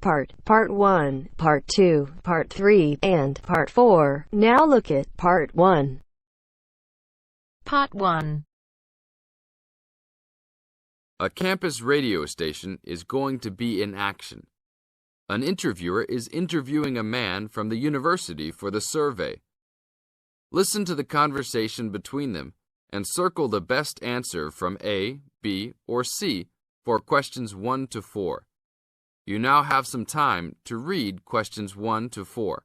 Part 1, Part 2, Part 3, and Part 4. Now look at Part 1. Part 1. A campus radio station is going to be in action. An interviewer is interviewing a man from the university for the survey. Listen to the conversation between them and circle the best answer from A, B, or C for questions 1 to 4. You now have some time to read questions 1 to 4.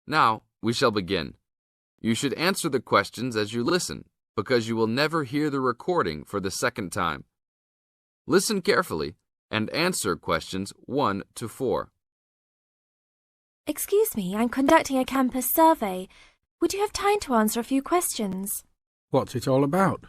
Now, we shall begin. You should answer the questions as you listen, because you will never hear the recording for the second time. Listen carefully and answer questions 1 to 4. Excuse me, I'm conducting a campus survey. Would you have time to answer a few questions? What's it all about?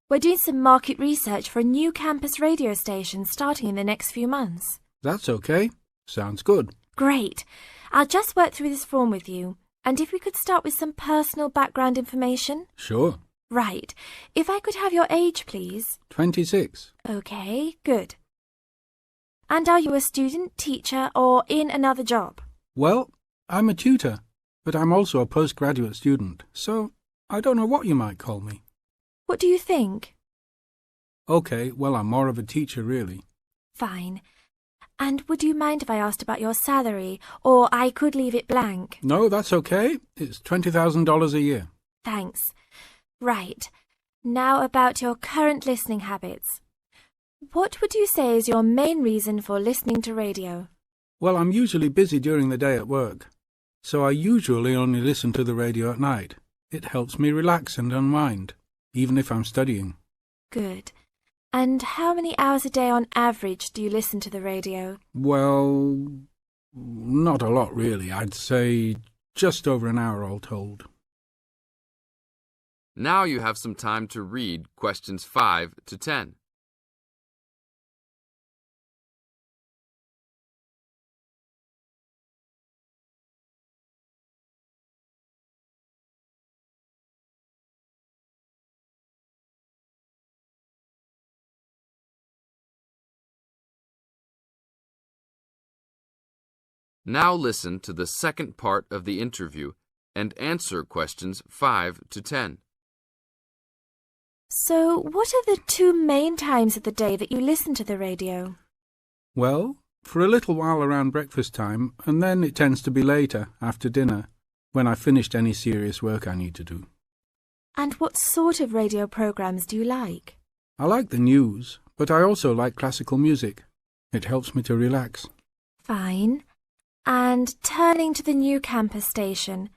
We're doing some market research for a new campus radio station starting in the next few months. That's okay. Sounds good. Great. I'll just work through this form with you. And if we could start with some personal background information? Sure. Right. If I could have your age, please. 26. Okay, good. And are you a student, teacher, or in another job? Well, I'm a tutor, but I'm also a postgraduate student, so I don't know what you might call me. What do you think? Okay, well, I'm more of a teacher, really. Fine. And would you mind if I asked about your salary, or I could leave it blank? No, that's okay. It's $20,000 a year. Thanks. Right. Now about your current listening habits. What would you say is your main reason for listening to radio? Well, I'm usually busy during the day at work, so I usually only listen to the radio at night. It helps me relax and unwind, even if I'm studying. Good. And how many hours a day on average do you listen to the radio? Well, not a lot really. I'd say just over an hour all told. Now you have some time to read questions 5 to 10. Now listen to the second part of the interview and answer questions 5 to 10. So, what are the 2 main times of the day that you listen to the radio? Well, for a little while around breakfast time, and then it tends to be later, after dinner, when I've finished any serious work I need to do. And what sort of radio programs do you like? I like the news, but I also like classical music. It helps me to relax. Fine. And turning to the new campus station,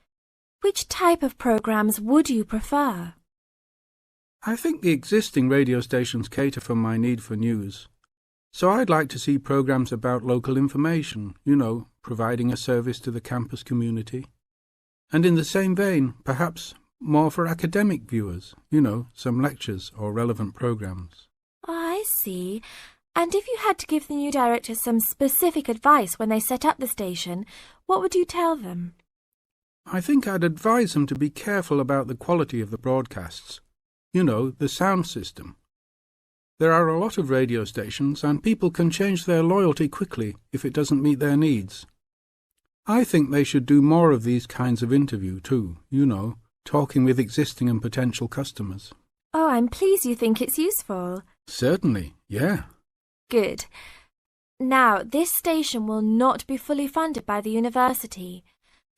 which type of programs would you prefer? I think the existing radio stations cater for my need for news. So I'd like to see programs about local information, providing a service to the campus community. And in the same vein, perhaps more for academic viewers, some lectures or relevant programs. I see. And if you had to give the new director some specific advice when they set up the station, what would you tell them? I think I'd advise them to be careful about the quality of the broadcasts. The sound system. There are a lot of radio stations, and people can change their loyalty quickly if it doesn't meet their needs. I think they should do more of these kinds of interview too, talking with existing and potential customers. Oh, I'm pleased you think it's useful. Certainly, yeah. Good. Now, this station will not be fully funded by the university.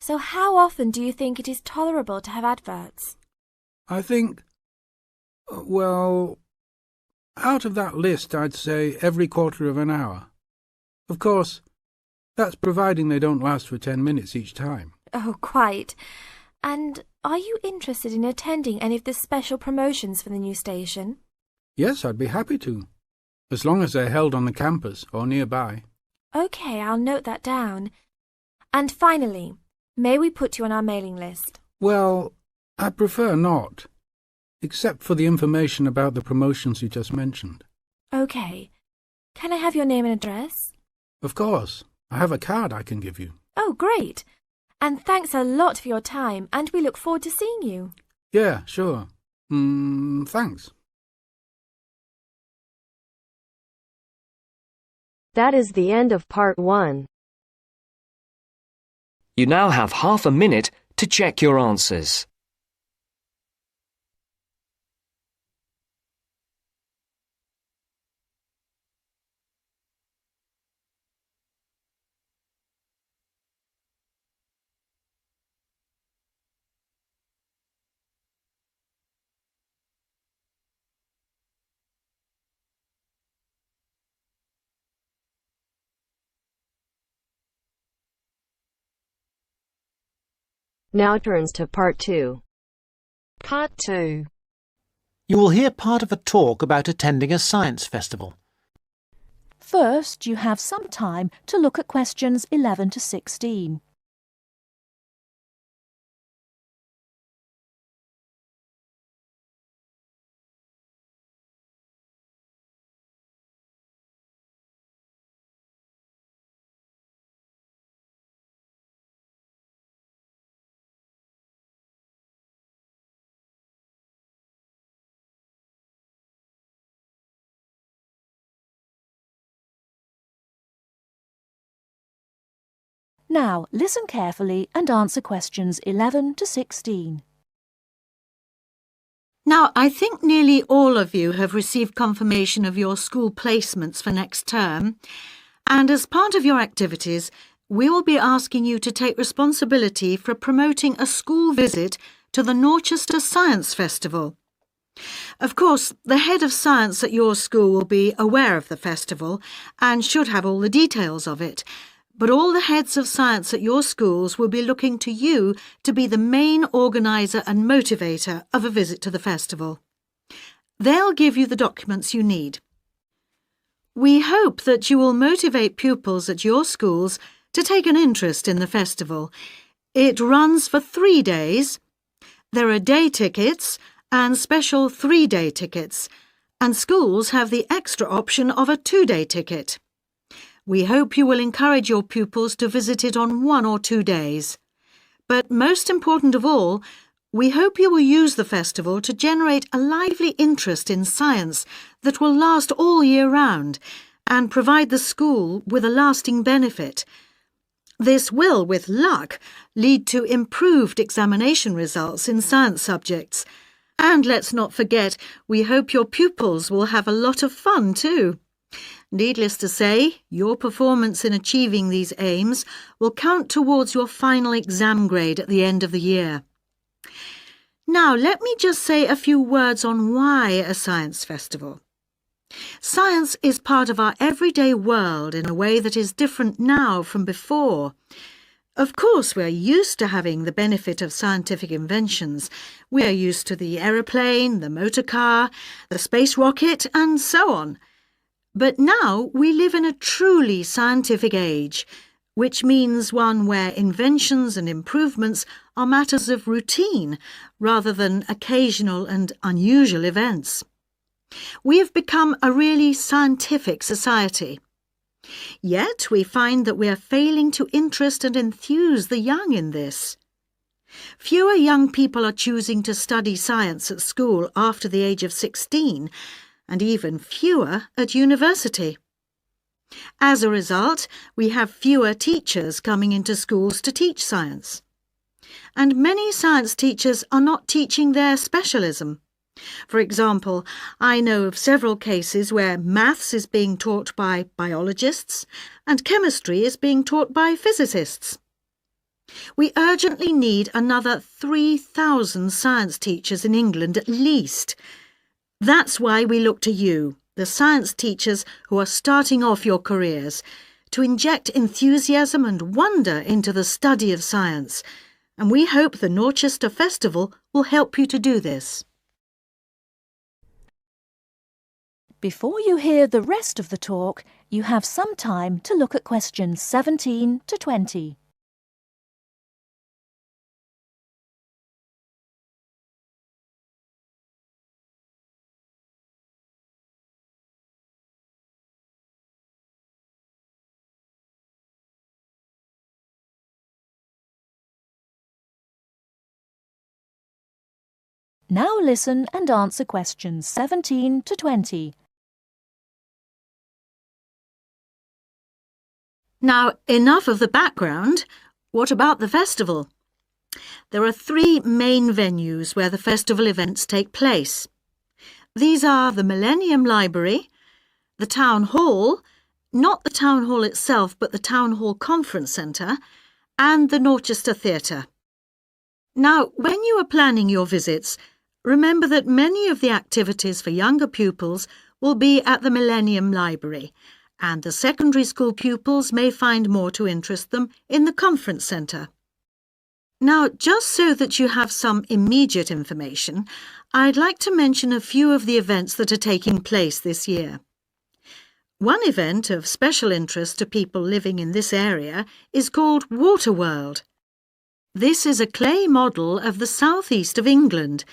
So how often do you think it is tolerable to have adverts? I think, well, out of that list, I'd say every quarter of an hour. Of course, That's providing they don't last for 10 minutes each time. Oh, quite. And are you interested in attending any of the special promotions for the new station? Yes, I'd be happy to, as long as they're held on the campus or nearby. OK, I'll note that down. And finally, may we put you on our mailing list? Well, I'd prefer not, except for the information about the promotions you just mentioned. OK. Can I have your name and address? Of course. I have a card I can give you. Oh, great. And thanks a lot for your time, and we look forward to seeing you. Yeah, sure. Thanks. That is the end of part 1. You now have half a minute to check your answers. Now turns to part 2. Part 2. You will hear part of a talk about attending a science festival. First, you have some time to look at questions 11 to 16. Now, listen carefully and answer questions 11 to 16. Now, I think nearly all of you have received confirmation of your school placements for next term, and as part of your activities, we will be asking you to take responsibility for promoting a school visit to the Norchester Science Festival. Of course, the head of science at your school will be aware of the festival and should have all the details of it. But all the heads of science at your schools will be looking to you to be the main organiser and motivator of a visit to the festival. They'll give you the documents you need. We hope that you will motivate pupils at your schools to take an interest in the festival. It runs for 3 days. There are day tickets and special 3-day tickets, and schools have the extra option of a 2-day ticket. We hope you will encourage your pupils to visit it on 1 or 2 days. But most important of all, we hope you will use the festival to generate a lively interest in science that will last all year round and provide the school with a lasting benefit. This will, with luck, lead to improved examination results in science subjects. And let's not forget, we hope your pupils will have a lot of fun too. Needless to say, your performance in achieving these aims will count towards your final exam grade at the end of the year. Now, let me just say a few words on why a science festival. Science is part of our everyday world in a way that is different now from before. Of course, we're used to having the benefit of scientific inventions. We are used to the aeroplane, the motor car, the space rocket, and so on. But now we live in a truly scientific age, which means one where inventions and improvements are matters of routine rather than occasional and unusual events. We have become a really scientific society. Yet we find that we are failing to interest and enthuse the young in this. Fewer young people are choosing to study science at school after the age of 16, and even fewer at university. As a result, we have fewer teachers coming into schools to teach science. And many science teachers are not teaching their specialism. For example, I know of several cases where maths is being taught by biologists and chemistry is being taught by physicists. We urgently need another 3,000 science teachers in England at least. That's why we look to you, the science teachers who are starting off your careers, to inject enthusiasm and wonder into the study of science, and we hope the Norchester Festival will help you to do this. Before you hear the rest of the talk, you have some time to look at questions 17 to 20. Now listen and answer questions 17 to 20. Now, enough of the background. What about the festival? There are 3 main venues where the festival events take place. These are the Millennium Library, the Town Hall, not the Town Hall itself, but the Town Hall Conference Centre, and the Norchester Theatre. Now, when you are planning your visits, remember that many of the activities for younger pupils will be at the Millennium Library, and the secondary school pupils may find more to interest them in the Conference Centre. Now, just so that you have some immediate information, I'd like to mention a few of the events that are taking place this year. One event of special interest to people living in this area is called Waterworld. This is a clay model of the southeast of England,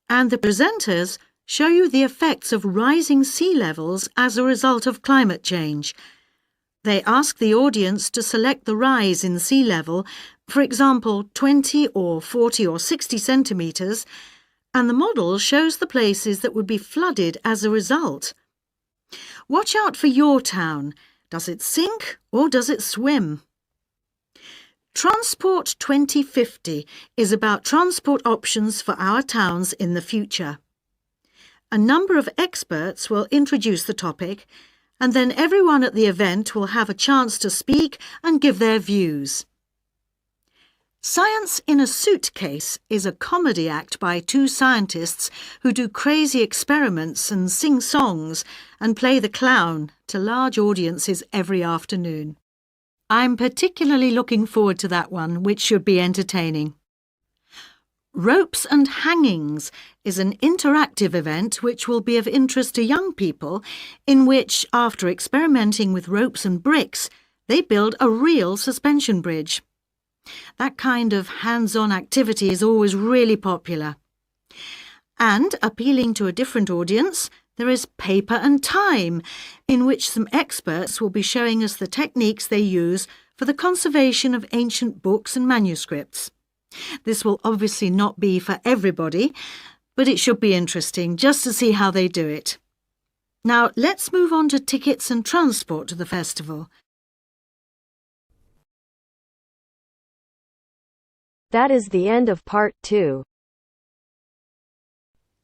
and the presenters show you the effects of rising sea levels as a result of climate change. They ask the audience to select the rise in sea level, for example 20 or 40 or 60 centimetres, and the model shows the places that would be flooded as a result. Watch out for your town. Does it sink or does it swim? Transport 2050 is about transport options for our towns in the future. A number of experts will introduce the topic, and then everyone at the event will have a chance to speak and give their views. Science in a Suitcase is a comedy act by 2 scientists who do crazy experiments and sing songs and play the clown to large audiences every afternoon. I'm particularly looking forward to that one, which should be entertaining. Ropes and Hangings is an interactive event which will be of interest to young people, in which, after experimenting with ropes and bricks, they build a real suspension bridge. That kind of hands-on activity is always really popular. And, appealing to a different audience, there is Paper and Time, in which some experts will be showing us the techniques they use for the conservation of ancient books and manuscripts. This will obviously not be for everybody, but it should be interesting just to see how they do it. Now, let's move on to tickets and transport to the festival. That is the end of part 2.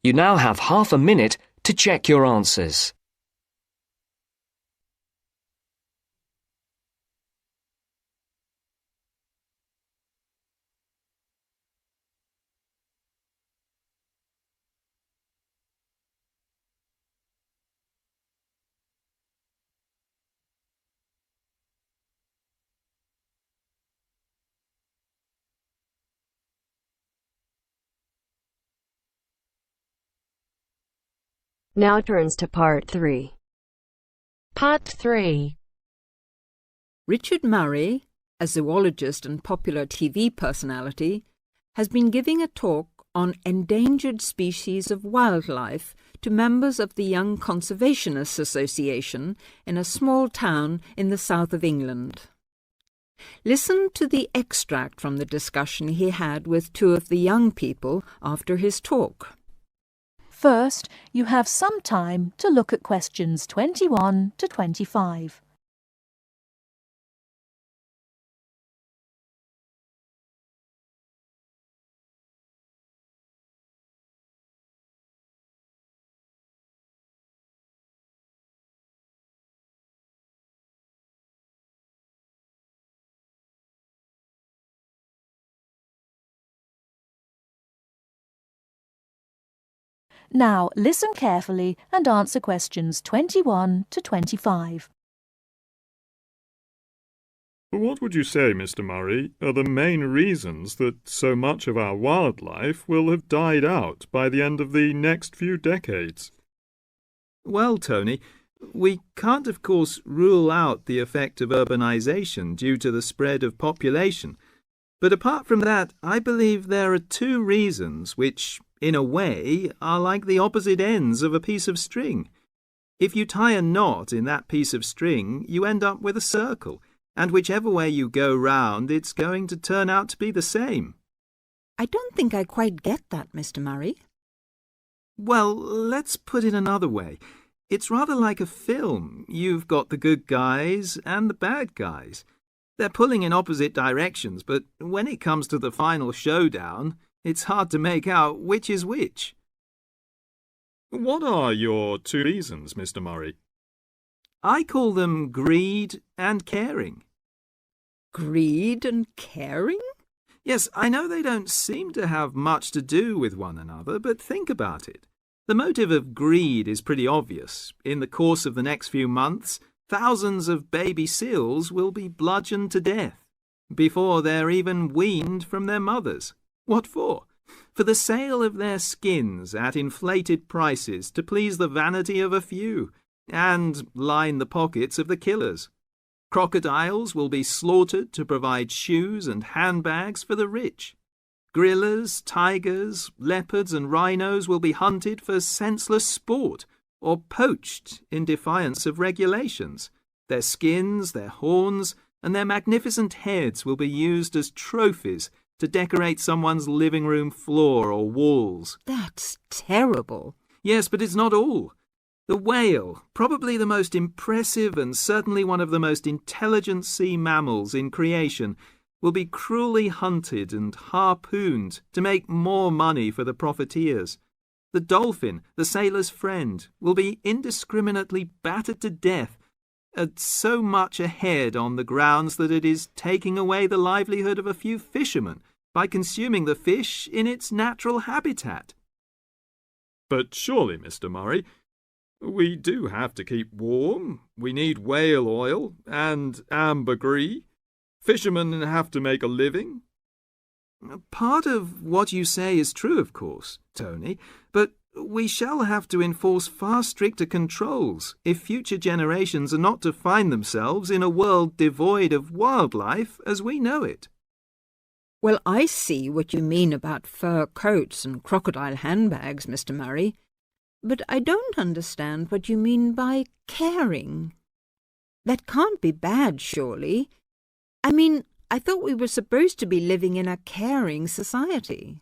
You now have half a minute to check your answers. Now turns to part 3. Part 3. Richard Murray, a zoologist and popular TV personality, has been giving a talk on endangered species of wildlife to members of the Young Conservationists Association in a small town in the south of England. Listen to the extract from the discussion he had with 2 of the young people after his talk. First, you have some time to look at questions 21 to 25. Now listen carefully and answer questions 21 to 25. What would you say, Mr. Murray, are the main reasons that so much of our wildlife will have died out by the end of the next few decades? Well, Tony, we can't, of course, rule out the effect of urbanisation due to the spread of population. But apart from that, I believe there are two reasons which, in a way, are like the opposite ends of a piece of string. If you tie a knot in that piece of string, you end up with a circle, and whichever way you go round, it's going to turn out to be the same. I don't think I quite get that, Mr. Murray. Well, let's put it another way. It's rather like a film. You've got the good guys and the bad guys. They're pulling in opposite directions, but when it comes to the final showdown, it's hard to make out which is which. What are your two reasons, Mr. Murray? I call them greed and caring. Greed and caring? Yes, I know they don't seem to have much to do with one another, but think about it. The motive of greed is pretty obvious. In the course of the next few months, thousands of baby seals will be bludgeoned to death before they're even weaned from their mothers. What for? For the sale of their skins at inflated prices to please the vanity of a few and line the pockets of the killers. Crocodiles will be slaughtered to provide shoes and handbags for the rich. Gorillas, tigers, leopards and rhinos will be hunted for senseless sport or poached in defiance of regulations. Their skins, their horns, and their magnificent heads will be used as trophies to decorate someone's living room floor or walls. That's terrible. Yes, but it's not all. The whale, probably the most impressive and certainly one of the most intelligent sea mammals in creation, will be cruelly hunted and harpooned to make more money for the profiteers. The dolphin, the sailor's friend, will be indiscriminately battered to death at so much a head on the grounds that it is taking away the livelihood of a few fishermen by consuming the fish in its natural habitat. But surely, Mr. Murray, we do have to keep warm. We need whale oil and ambergris. Fishermen have to make a living. Part of what you say is true, of course, Tony, but we shall have to enforce far stricter controls if future generations are not to find themselves in a world devoid of wildlife as we know it. Well, I see what you mean about fur coats and crocodile handbags, Mr. Murray, but I don't understand what you mean by caring. That can't be bad, surely. I mean, I thought we were supposed to be living in a caring society.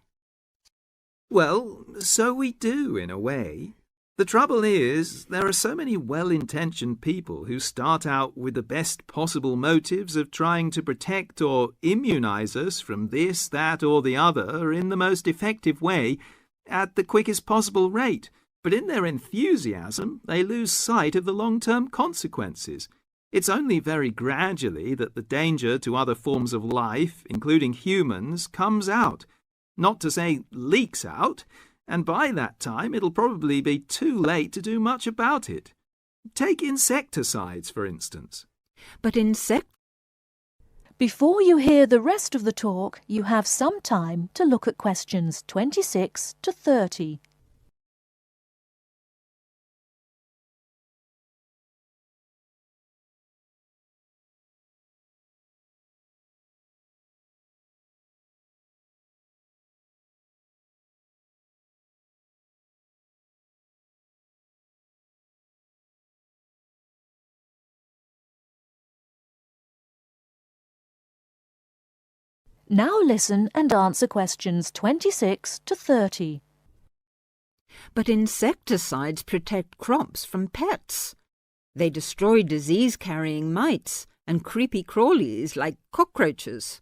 Well, so we do, in a way. The trouble is, there are so many well-intentioned people who start out with the best possible motives of trying to protect or immunize us from this, that, or the other in the most effective way at the quickest possible rate. But in their enthusiasm, they lose sight of the long-term consequences. It's only very gradually that the danger to other forms of life, including humans, comes out. Not to say leaks out, and by that time it'll probably be too late to do much about it. Take insecticides, for instance. But Before you hear the rest of the talk, you have some time to look at questions 26 to 30. Now listen and answer questions 26 to 30. But insecticides protect crops from pests. They destroy disease-carrying mites and creepy crawlies like cockroaches.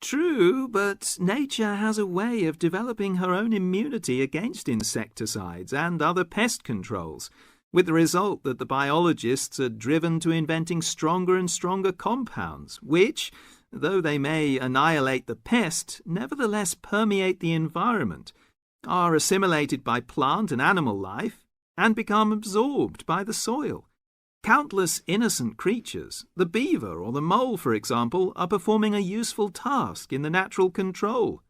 True, but nature has a way of developing her own immunity against insecticides and other pest controls, with the result that the biologists are driven to inventing stronger and stronger compounds, which, though they may annihilate the pest, nevertheless permeate the environment, are assimilated by plant and animal life, and become absorbed by the soil. Countless innocent creatures, the beaver or the mole, for example, are performing a useful task in the natural control.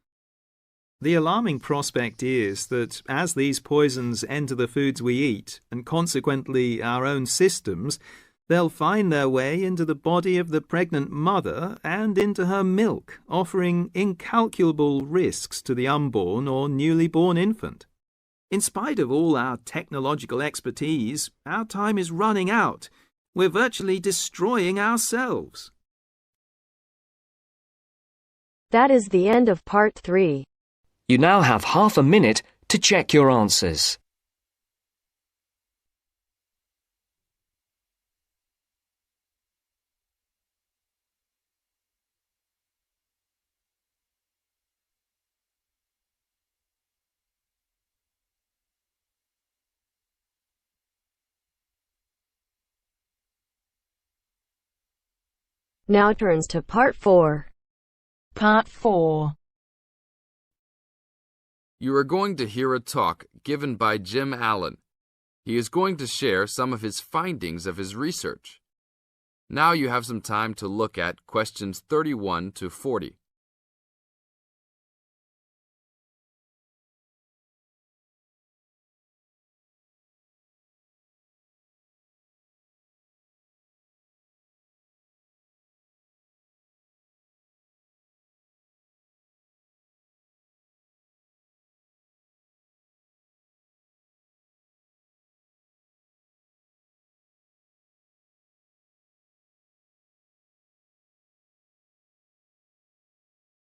The alarming prospect is that as these poisons enter the foods we eat, and consequently our own systems, they'll find their way into the body of the pregnant mother and into her milk, offering incalculable risks to the unborn or newly born infant. In spite of all our technological expertise, our time is running out. We're virtually destroying ourselves. That is the end of part 3. You now have half a minute to check your answers. Now turns to part 4. Part 4. You are going to hear a talk given by Jim Allen. He is going to share some of his findings of his research. Now you have some time to look at questions 31 to 40.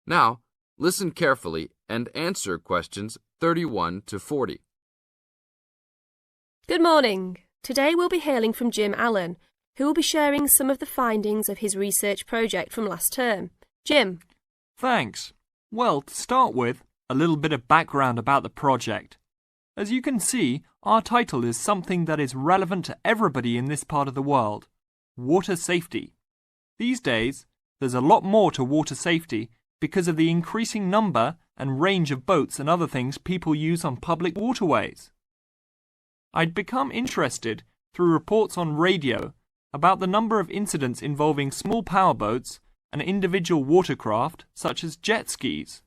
Now, listen carefully and answer questions 31 to 40. Good morning. Today we'll be hearing from Jim Allen, who will be sharing some of the findings of his research project from last term. Jim. Thanks. Well, to start with, a little bit of background about the project. As you can see, our title is something that is relevant to everybody in this part of the world: water safety. These days, there's a lot more to water safety because of the increasing number and range of boats and other things people use on public waterways. I'd become interested through reports on radio about the number of incidents involving small powerboats and individual watercraft such as jet skis.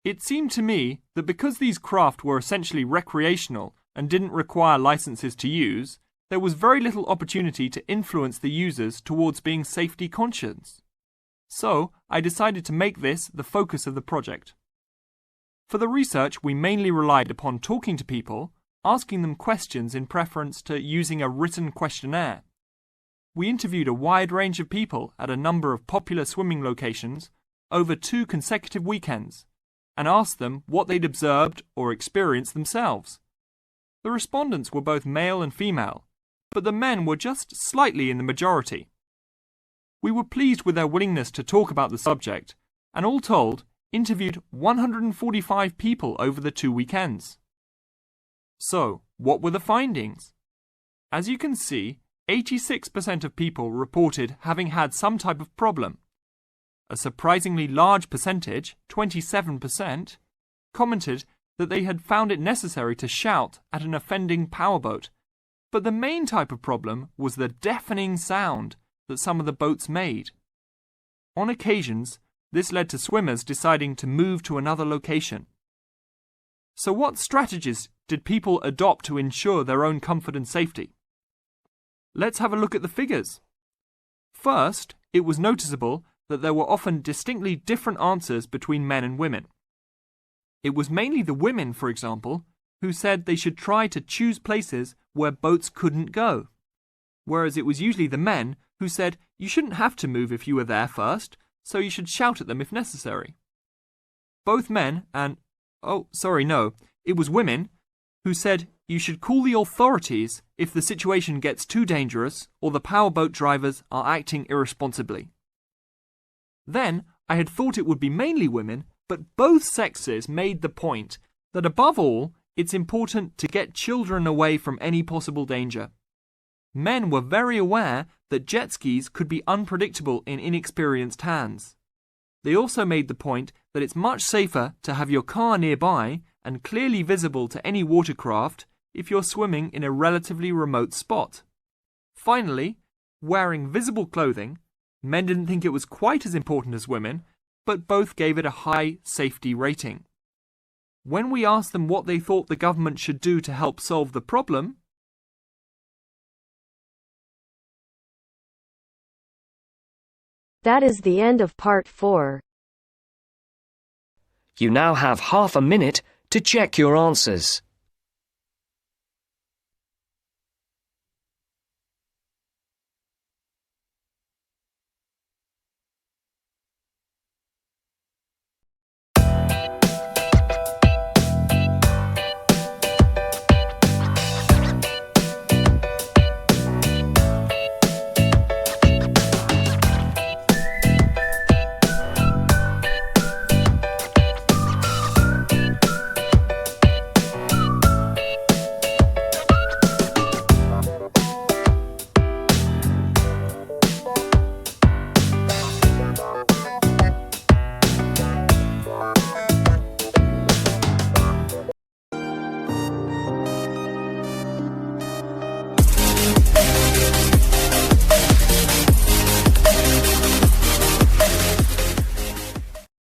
It seemed to me that because these craft were essentially recreational and didn't require licenses to use, there was very little opportunity to influence the users towards being safety conscious. So, I decided to make this the focus of the project. For the research, we mainly relied upon talking to people, asking them questions in preference to using a written questionnaire. We interviewed a wide range of people at a number of popular swimming locations over 2 consecutive weekends and asked them what they'd observed or experienced themselves. The respondents were both male and female, but the men were just slightly in the majority. We were pleased with their willingness to talk about the subject, and all told, interviewed 145 people over the 2 weekends. So, what were the findings? As you can see, 86% of people reported having had some type of problem. A surprisingly large percentage, 27%, commented that they had found it necessary to shout at an offending powerboat, but the main type of problem was the deafening sound that some of the boats made. On occasions, this led to swimmers deciding to move to another location. So what strategies did people adopt to ensure their own comfort and safety? Let's have a look at the figures. First, it was noticeable that there were often distinctly different answers between men and women. It was mainly the women, for example, who said they should try to choose places where boats couldn't go, whereas it was usually the men who said you shouldn't have to move if you were there first, so you should shout at them if necessary. Both men and, it was women who said you should call the authorities if the situation gets too dangerous or the powerboat drivers are acting irresponsibly. Then, I had thought it would be mainly women, but both sexes made the point that above all, it's important to get children away from any possible danger. Men were very aware that jet skis could be unpredictable in inexperienced hands. They also made the point that it's much safer to have your car nearby and clearly visible to any watercraft if you're swimming in a relatively remote spot. Finally, wearing visible clothing, men didn't think it was quite as important as women, but both gave it a high safety rating. When we asked them what they thought the government should do to help solve the problem, That is the end of part 4. You now have half a minute to check your answers.